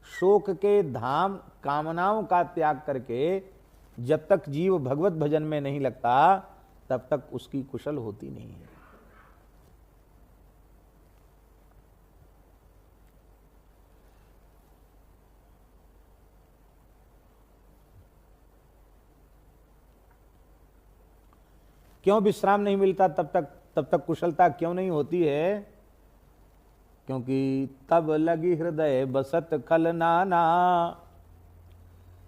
शोक के धाम कामनाओं का त्याग करके जब तक जीव भगवत भजन में नहीं लगता तब तक उसकी कुशल होती नहीं है। क्यों विश्राम नहीं मिलता तब तक कुशलता क्यों नहीं होती है? क्योंकि तब लगी हृदय बसत खल नाना,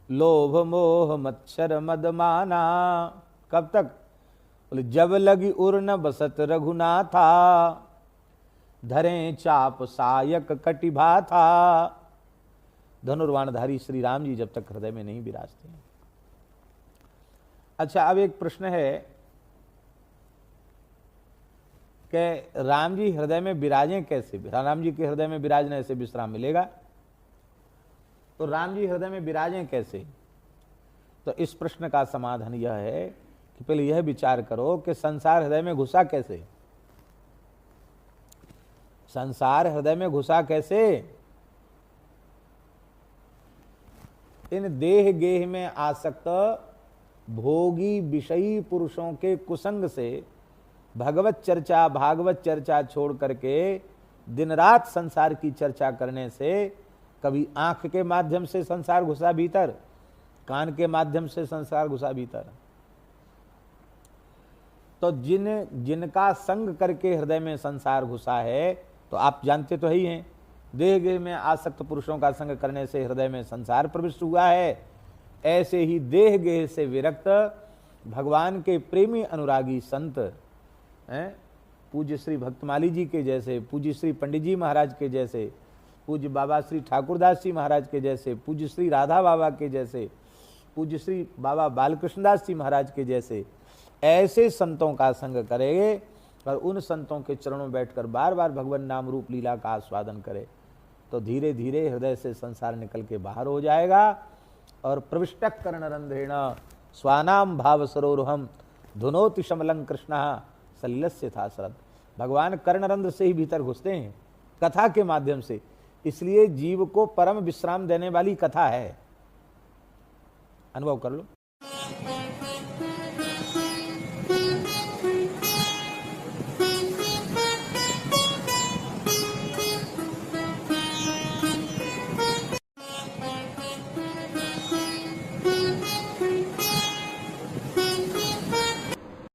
लोभ मोह मच्छर मदमाना। कब तक? बोले जब लगी उर्न बसत रघुनाथा, धरे चाप सायक कटिभा था। धनुर्वाणधारी श्री राम जी जब तक हृदय में नहीं विराजते हैं। अच्छा, अब एक प्रश्न है कि राम जी हृदय में विराजें कैसे? राम जी के हृदय में विराजने से विश्राम मिलेगा, तो राम जी हृदय में विराजें कैसे? तो इस प्रश्न का समाधान यह है कि पहले यह विचार करो कि संसार हृदय में घुसा कैसे? संसार हृदय में घुसा कैसे? इन देह गेह में आसक्त भोगी विषयी पुरुषों के कुसंग से भगवत चर्चा भागवत चर्चा छोड़ करके दिन रात संसार की चर्चा करने से कभी आंख के माध्यम से संसार घुसा भीतर, कान के माध्यम से संसार घुसा भीतर। तो जिनका संग करके हृदय में संसार घुसा है, तो आप जानते तो ही हैं, देह गेह में आसक्त पुरुषों का संग करने से हृदय में संसार प्रविष्ट हुआ है। ऐसे ही देह गेह से विरक्त भगवान के प्रेमी अनुरागी संत हैं, पूज्य श्री भक्तमाली जी के जैसे, पूज्य श्री पंडित जी महाराज के जैसे, पूज्य बाबा श्री ठाकुरदास जी महाराज के जैसे, पूज्य श्री राधा बाबा के जैसे, पूज्य श्री बाबा बालकृष्णदास जी महाराज के जैसे, ऐसे संतों का संग करेंगे और उन संतों के चरणों में बैठकर बार बार भगवान नाम रूप लीला का आस्वादन करे, तो धीरे धीरे हृदय से संसार निकल के बाहर हो जाएगा और प्रविष्टक कर्णरंध्रेण स्वानाम भाव सरोरुहम धुनोति शमलं कृष्ण सलिलस्य था शरद। भगवान कर्णरंध्र से ही भीतर घुसते हैं, कथा के माध्यम से। इसलिए जीव को परम विश्राम देने वाली कथा है, अनुभव कर लो।